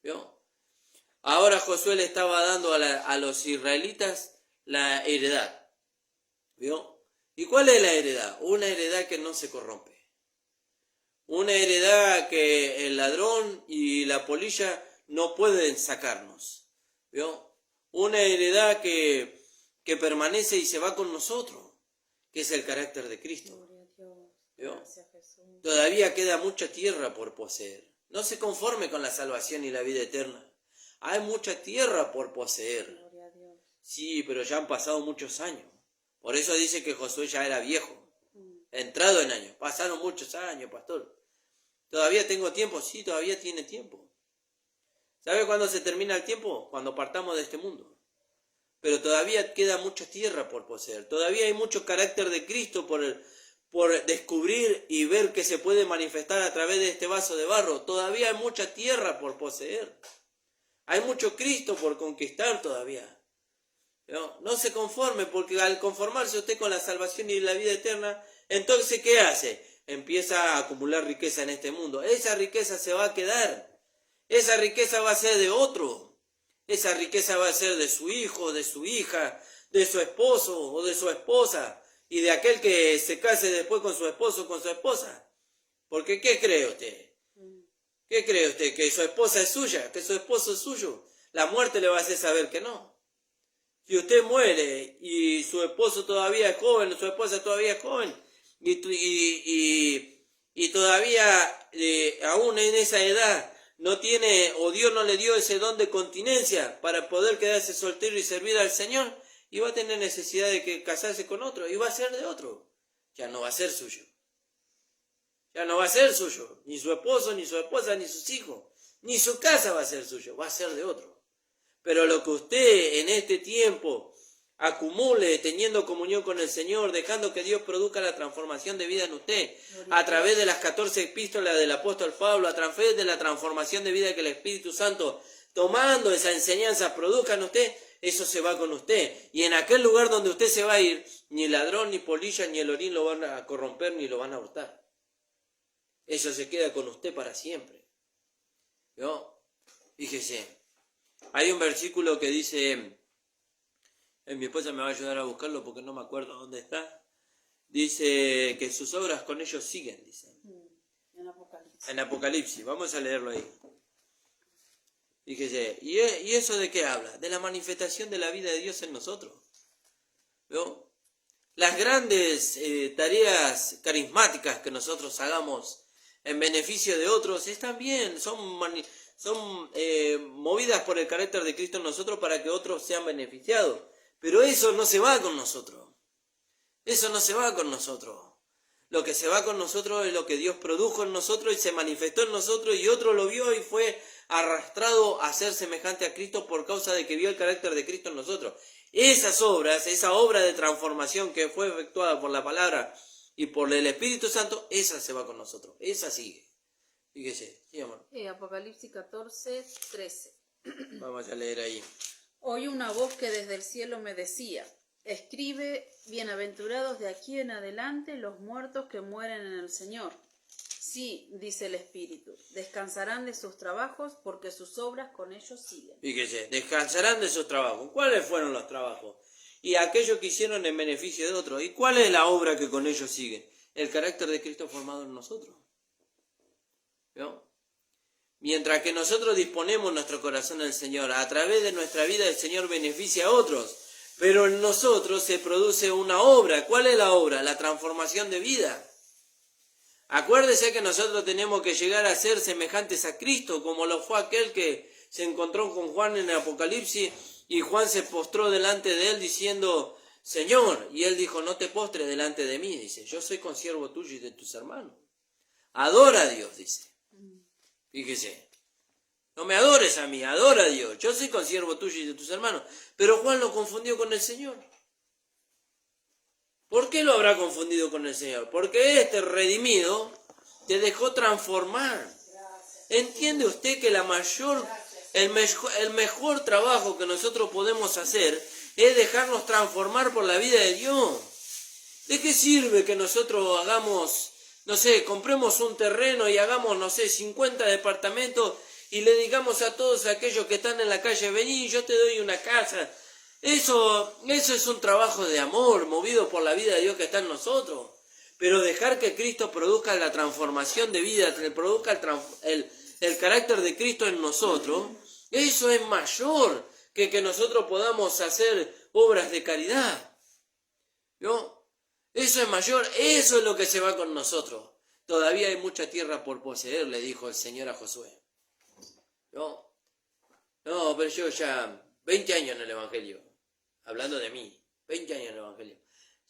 ¿Vio? Ahora Josué le estaba dando a los israelitas la heredad. ¿Vio? ¿Y cuál es la heredad? Una heredad que no se corrompe. Una heredad que el ladrón y la polilla no pueden sacarnos. ¿Vio? Una heredad que permanece y se va con nosotros, que es el carácter de Cristo. ¿Vio? Todavía queda mucha tierra por poseer. No se conforme con la salvación y la vida eterna. Hay mucha tierra por poseer. Sí, pero ya han pasado muchos años. Por eso dice que Josué ya era viejo, entrado en años. Pasaron muchos años, pastor. ¿Todavía tengo tiempo? Sí, todavía tiene tiempo. ¿Sabe cuándo se termina el tiempo? Cuando partamos de este mundo. Pero todavía queda mucha tierra por poseer. Todavía hay mucho carácter de Cristo por descubrir y ver que se puede manifestar a través de este vaso de barro. Todavía hay mucha tierra por poseer. Hay mucho Cristo por conquistar todavía. No se conforme, porque al conformarse usted con la salvación y la vida eterna, entonces ¿qué hace? Empieza a acumular riqueza en este mundo. Esa riqueza se va a quedar. Esa riqueza va a ser de otro. Esa riqueza va a ser de su hijo, de su hija, de su esposo o de su esposa, y de aquel que se case después con su esposo o con su esposa. Porque ¿qué cree usted? ¿Qué cree usted? ¿Que su esposa es suya? ¿Que su esposo es suyo? La muerte le va a hacer saber que no. Si usted muere y su esposo todavía es joven, su esposa todavía es joven, y todavía aún en esa edad no tiene, o Dios no le dio ese don de continencia para poder quedarse soltero y servir al Señor, y va a tener necesidad de casarse con otro, y va a ser de otro. Ya no va a ser suyo. Ya no va a ser suyo, ni su esposo, ni su esposa, ni sus hijos, ni su casa va a ser suyo, va a ser de otro. Pero lo que usted en este tiempo acumule teniendo comunión con el Señor, dejando que Dios produzca la transformación de vida en usted, a través de las 14 epístolas del apóstol Pablo, a través de la transformación de vida que el Espíritu Santo, tomando esa enseñanza, produzca en usted, eso se va con usted. Y en aquel lugar donde usted se va a ir, ni el ladrón, ni polilla, ni el orín lo van a corromper, ni lo van a hurtar. Eso se queda con usted para siempre. ¿Vio? Fíjese, hay un versículo que dice, mi esposa me va a ayudar a buscarlo porque no me acuerdo dónde está. Dice que sus obras con ellos siguen, dice. En Apocalipsis. En Apocalipsis, vamos a leerlo ahí. Fíjese, ¿y eso de qué habla? De la manifestación de la vida de Dios en nosotros. ¿Vio? Las grandes tareas carismáticas que nosotros hagamos en beneficio de otros están bien, son movidas por el carácter de Cristo en nosotros para que otros sean beneficiados. Pero eso no se va con nosotros. Eso no se va con nosotros. Lo que se va con nosotros es lo que Dios produjo en nosotros y se manifestó en nosotros y otro lo vio y fue arrastrado a ser semejante a Cristo por causa de que vio el carácter de Cristo en nosotros. Esas obras, esa obra de transformación que fue efectuada por la palabra y por el Espíritu Santo, esa se va con nosotros, esa sigue. Fíjese, sí, amor. Apocalipsis 14, 13. Vamos a leer ahí. Oí una voz que desde el cielo me decía, escribe, bienaventurados de aquí en adelante los muertos que mueren en el Señor. Sí, dice el Espíritu, descansarán de sus trabajos porque sus obras con ellos siguen. Fíjese, descansarán de sus trabajos. ¿Cuáles fueron los trabajos? Y aquello que hicieron en beneficio de otros. ¿Y cuál es la obra que con ellos sigue? El carácter de Cristo formado en nosotros. ¿Vio? Mientras que nosotros disponemos nuestro corazón al Señor, a través de nuestra vida el Señor beneficia a otros. Pero en nosotros se produce una obra. ¿Cuál es la obra? La transformación de vida. Acuérdese que nosotros tenemos que llegar a ser semejantes a Cristo, como lo fue aquel que se encontró con Juan en el Apocalipsis, y Juan se postró delante de él diciendo, Señor, y él dijo, no te postres delante de mí, dice, yo soy consiervo tuyo y de tus hermanos. Adora a Dios, dice. Fíjese, no me adores a mí, adora a Dios, yo soy consiervo tuyo y de tus hermanos. Pero Juan lo confundió con el Señor. ¿Por qué lo habrá confundido con el Señor? Porque este redimido te dejó transformar. ¿Entiende usted que el mejor trabajo que nosotros podemos hacer es dejarnos transformar por la vida de Dios? ¿De qué sirve que nosotros hagamos, compremos un terreno y hagamos, 50 departamentos y le digamos a todos aquellos que están en la calle, vení, yo te doy una casa? Eso es un trabajo de amor, movido por la vida de Dios que está en nosotros. Pero dejar que Cristo produzca la transformación de vida, que produzca el carácter de Cristo en nosotros, eso es mayor que nosotros podamos hacer obras de caridad. ¿No? Eso es mayor, eso es lo que se va con nosotros. Todavía hay mucha tierra por poseer, le dijo el Señor a Josué. No, pero yo ya 20 años en el Evangelio. Hablando de mí, 20 años en el Evangelio.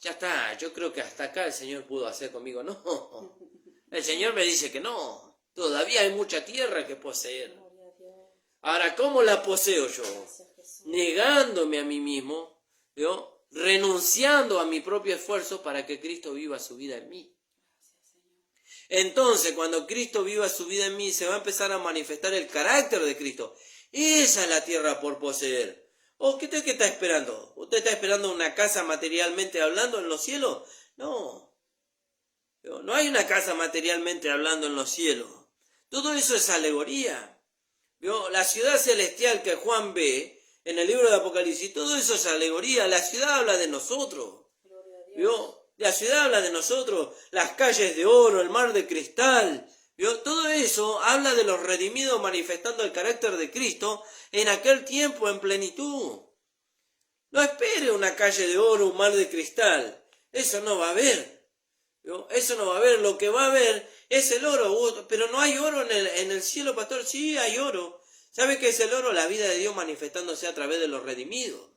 Ya está, yo creo que hasta acá el Señor pudo hacer conmigo. No, el Señor me dice que no. Todavía hay mucha tierra que poseer. Ahora, ¿cómo la poseo yo? Negándome a mí mismo, ¿no? Renunciando a mi propio esfuerzo para que Cristo viva su vida en mí. Entonces, cuando Cristo viva su vida en mí, se va a empezar a manifestar el carácter de Cristo. Esa es la tierra por poseer. ¿O qué está esperando? ¿Usted está esperando una casa materialmente hablando en los cielos? No. No hay una casa materialmente hablando en los cielos. Todo eso es alegoría. ¿Vio? La ciudad celestial que Juan ve en el libro de Apocalipsis, todo eso es alegoría. La ciudad habla de nosotros. ¿Vio? La ciudad habla de nosotros. Las calles de oro, el mar de cristal. ¿Vio? Todo eso habla de los redimidos manifestando el carácter de Cristo en aquel tiempo en plenitud. No espere una calle de oro, un mar de cristal. Eso no va a haber. ¿Vio? Eso no va a haber. Lo que va a haber es el oro. Pero no hay oro en el cielo, pastor. Sí, hay oro. ¿Sabe qué es el oro? La vida de Dios manifestándose a través de los redimidos.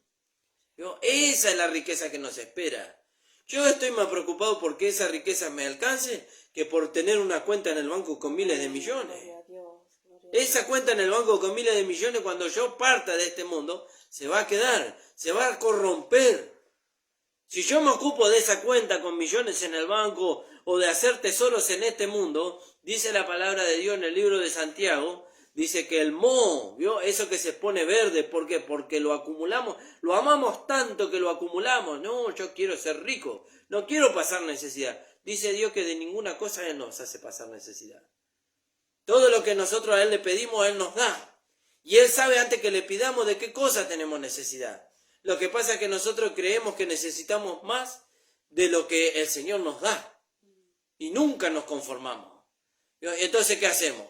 ¿Vio? Esa es la riqueza que nos espera. Yo estoy más preocupado porque esa riqueza me alcance que por tener una cuenta en el banco con miles de millones. Esa cuenta en el banco con miles de millones, cuando yo parta de este mundo, se va a quedar, se va a corromper. Si yo me ocupo de esa cuenta con millones en el banco o de hacer tesoros en este mundo, dice la palabra de Dios en el libro de Santiago, Dice que el moho, ¿vio? Eso que se pone verde, ¿por qué? Porque lo acumulamos, lo amamos tanto que lo acumulamos. No, yo quiero ser rico, no quiero pasar necesidad. Dice Dios que de ninguna cosa Él nos hace pasar necesidad. Todo lo que nosotros a Él le pedimos, Él nos da. Y Él sabe antes que le pidamos de qué cosa tenemos necesidad. Lo que pasa es que nosotros creemos que necesitamos más de lo que el Señor nos da. Y nunca nos conformamos. Entonces, ¿qué hacemos?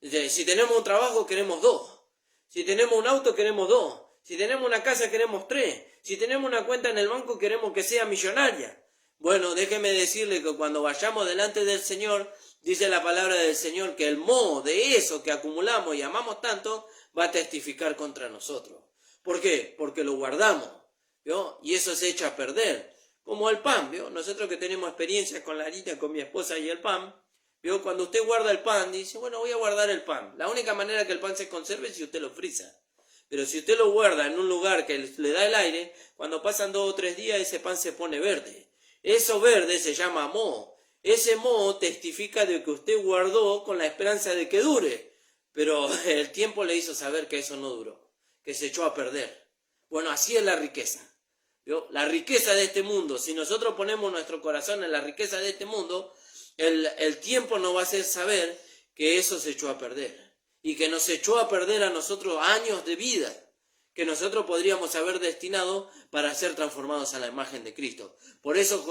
Si tenemos un trabajo, queremos 2. Si tenemos un auto, queremos 2. Si tenemos una casa, queremos 3. Si tenemos una cuenta en el banco, queremos que sea millonaria. Bueno, déjeme decirle que cuando vayamos delante del Señor, dice la palabra del Señor que el moho de eso que acumulamos y amamos tanto va a testificar contra nosotros. ¿Por qué? Porque lo guardamos, ¿vio? Y eso se echa a perder. Como el pan, ¿vio? Nosotros que tenemos experiencia con la harina, con mi esposa y el pan, ¿vio? Cuando usted guarda el pan, dice, bueno, voy a guardar el pan. La única manera que el pan se conserve es si usted lo frisa. Pero si usted lo guarda en un lugar que le da el aire, cuando pasan 2 o 3 días, ese pan se pone verde. Eso verde se llama moho. Ese moho testifica de que usted guardó con la esperanza de que dure. Pero el tiempo le hizo saber que eso no duró, que se echó a perder. Bueno, así es la riqueza. ¿Vio? La riqueza de este mundo, si nosotros ponemos nuestro corazón en la riqueza de este mundo, el tiempo nos va a hacer saber que eso se echó a perder. Y que nos echó a perder a nosotros años de vida, que nosotros podríamos haber destinado para ser transformados a la imagen de Cristo. Por eso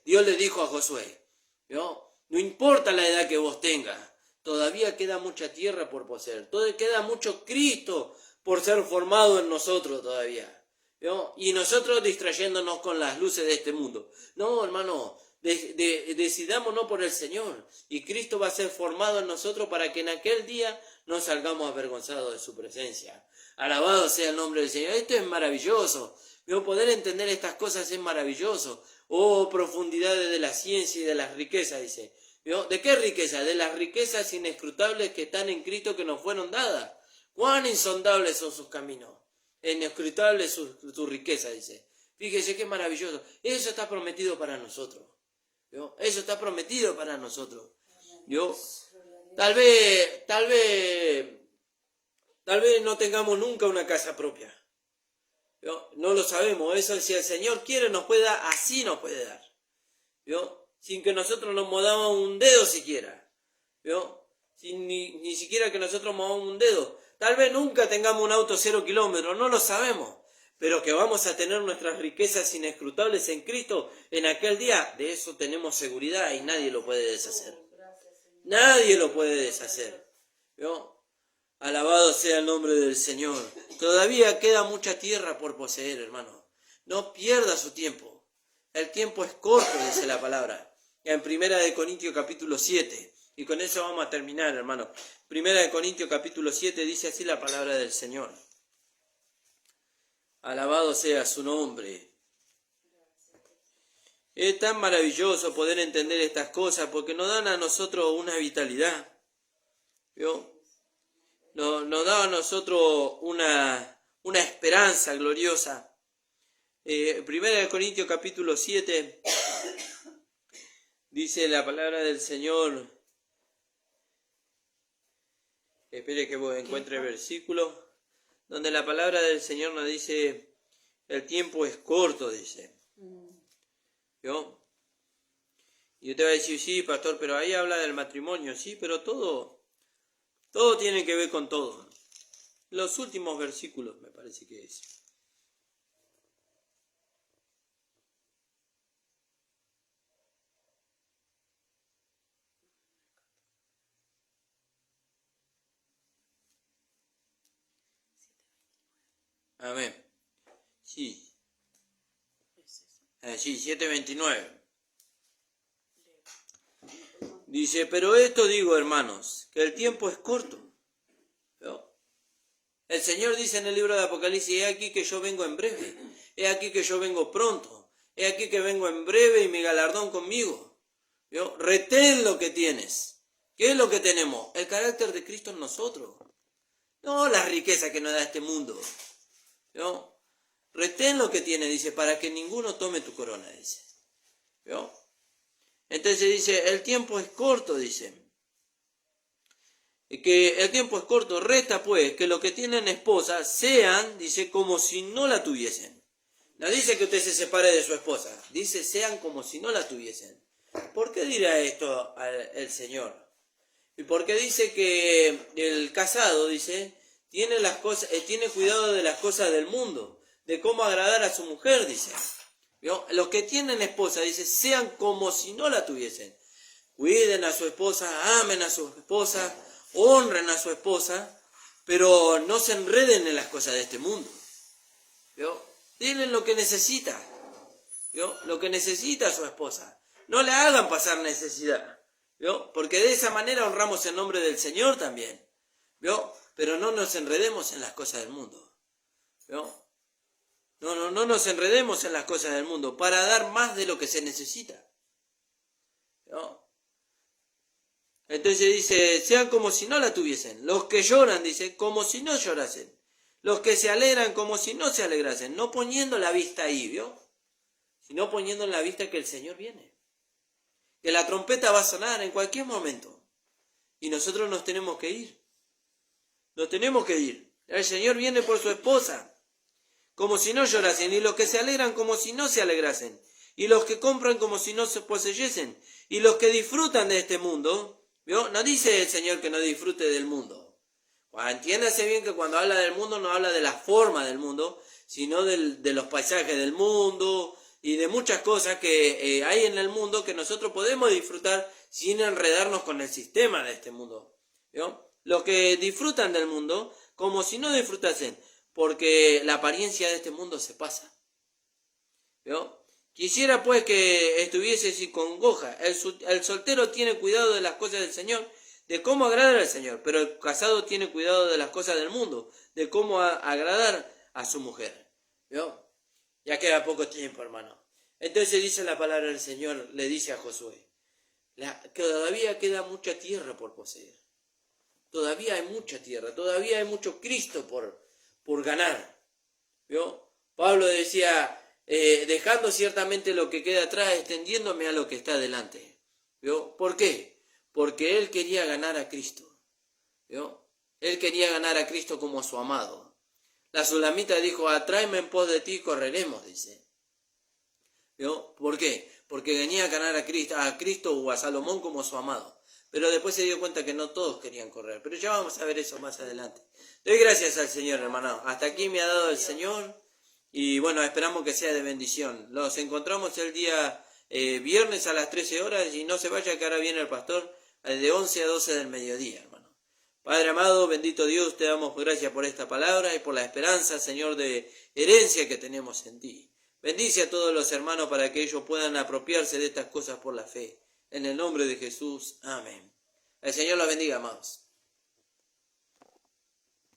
Dios le dijo a Josué, ¿vio? No importa la edad que vos tengas, todavía queda mucha tierra por poseer, todavía queda mucho Cristo por ser formado en nosotros todavía, ¿vio? Y nosotros distrayéndonos con las luces de este mundo. No, hermano, decidámonos por el Señor, y Cristo va a ser formado en nosotros para que en aquel día no salgamos avergonzados de su presencia. Alabado sea el nombre del Señor. Esto es maravilloso. ¿Vio? Poder entender estas cosas es maravilloso. Oh, profundidades de la ciencia y de las riquezas, dice. ¿Vio? ¿De qué riqueza? De las riquezas inescrutables que están en Cristo que nos fueron dadas. Cuán insondables son sus caminos. Inescrutable su riqueza, dice. Fíjese qué maravilloso. Eso está prometido para nosotros. ¿Vio? Eso está prometido para nosotros. ¿Vio? Tal vez no tengamos nunca una casa propia. ¿Vio? No lo sabemos. Eso, si el Señor quiere, nos puede dar, así nos puede dar. ¿Vio? Sin que nosotros nos movamos un dedo siquiera. ¿Vio? Sin ni siquiera que nosotros movamos un dedo. Tal vez nunca tengamos un auto 0 kilómetros, no lo sabemos. Pero que vamos a tener nuestras riquezas inescrutables en Cristo en aquel día, de eso tenemos seguridad y nadie lo puede deshacer. Nadie lo puede deshacer. ¿Vio? Alabado sea el nombre del Señor. Todavía queda mucha tierra por poseer, hermano. No pierda su tiempo. El tiempo es corto, dice la palabra. En 1 Corintios capítulo 7. Y con eso vamos a terminar, hermano. 1 Corintios capítulo 7 dice así la palabra del Señor. Alabado sea su nombre. Es tan maravilloso poder entender estas cosas porque nos dan a nosotros una vitalidad. ¿Vio? Nos da a nosotros una esperanza gloriosa. 1 Corintios capítulo 7 dice la palabra del Señor. Espere que encuentre el versículo donde la palabra del Señor nos dice el tiempo es corto, dice. ¿Vio? Y usted va a decir, sí, pastor, pero ahí habla del matrimonio. Sí, pero todo tiene que ver con todo. Los últimos versículos me parece que es. Amén. Sí. Sí, 7:29. Dice, pero esto digo, hermanos, que el tiempo es corto. ¿Vio? El Señor dice en el libro de Apocalipsis, he aquí que yo vengo en breve, he aquí que yo vengo pronto, he aquí que vengo en breve y mi galardón conmigo. ¿Vio? Retén lo que tienes. ¿Qué es lo que tenemos? El carácter de Cristo en nosotros. No la riqueza que nos da este mundo. ¿Vio? Retén lo que tienes, dice, para que ninguno tome tu corona, dice. ¿Vio? Entonces dice, el tiempo es corto, dice. que el tiempo es corto, resta pues que los que tienen esposa sean, dice, como si no la tuviesen. No dice que usted se separe de su esposa, dice sean como si no la tuviesen. ¿Por qué dirá esto el Señor? Y porque dice que el casado, dice, tiene cuidado de las cosas del mundo, de cómo agradar a su mujer, dice. ¿Vio? Los que tienen esposa, dice, sean como si no la tuviesen. Cuiden a su esposa, amen a su esposa, honren a su esposa, pero no se enreden en las cosas de este mundo. ¿Vio? Denle lo que necesita. ¿Vio? Lo que necesita su esposa. No le hagan pasar necesidad. ¿Vio? Porque de esa manera honramos el nombre del Señor también. ¿Vio? Pero no nos enredemos en las cosas del mundo. ¿Vio? No nos enredemos en las cosas del mundo para dar más de lo que se necesita. ¿No? Entonces dice, sean como si no la tuviesen. Los que lloran, dice, como si no llorasen. Los que se alegran como si no se alegrasen. No poniendo la vista ahí, ¿vio? Sino poniendo en la vista que el Señor viene. Que la trompeta va a sonar en cualquier momento. Y nosotros nos tenemos que ir. Nos tenemos que ir. El Señor viene por su esposa. Como si no llorasen, y los que se alegran como si no se alegrasen, y los que compran como si no se poseyesen, y los que disfrutan de este mundo, ¿vio? No dice el Señor que no disfrute del mundo. Entiéndase bien que cuando habla del mundo no habla de la forma del mundo, sino de los paisajes del mundo y de muchas cosas que hay en el mundo que nosotros podemos disfrutar sin enredarnos con el sistema de este mundo. ¿Vio? Los que disfrutan del mundo como si no disfrutasen, porque la apariencia de este mundo se pasa. ¿Vio? Quisiera pues que estuviese sin congoja. El soltero tiene cuidado de las cosas del Señor, de cómo agradar al Señor, pero el casado tiene cuidado de las cosas del mundo, de cómo agradar a su mujer. ¿Vio? Ya queda poco tiempo, hermano. Entonces dice la palabra del Señor, le dice a Josué, todavía queda mucha tierra por poseer. Todavía hay mucha tierra, todavía hay mucho Cristo por ganar. ¿Vio? Pablo decía, dejando ciertamente lo que queda atrás, extendiéndome a lo que está delante. ¿Vio? ¿Por qué? Porque él quería ganar a Cristo. ¿Vio? Él quería ganar a Cristo como a su amado. La Sulamita dijo, atráeme en pos de ti, correremos, dice. ¿Vio? ¿Por qué? Porque venía a ganar a Cristo o a Salomón como su amado. Pero después se dio cuenta que no todos querían correr. Pero ya vamos a ver eso más adelante. Doy gracias al Señor, hermano. Hasta aquí me ha dado el Señor. Y bueno, esperamos que sea de bendición. Los encontramos el día viernes a las 13 horas. Y no se vaya, que ahora viene el pastor de 11 a 12 del mediodía, hermano. Padre amado, bendito Dios, te damos gracias por esta palabra y por la esperanza, Señor, de herencia que tenemos en ti. Bendice a todos los hermanos para que ellos puedan apropiarse de estas cosas por la fe. En el nombre de Jesús. Amén. El Señor los bendiga, amados.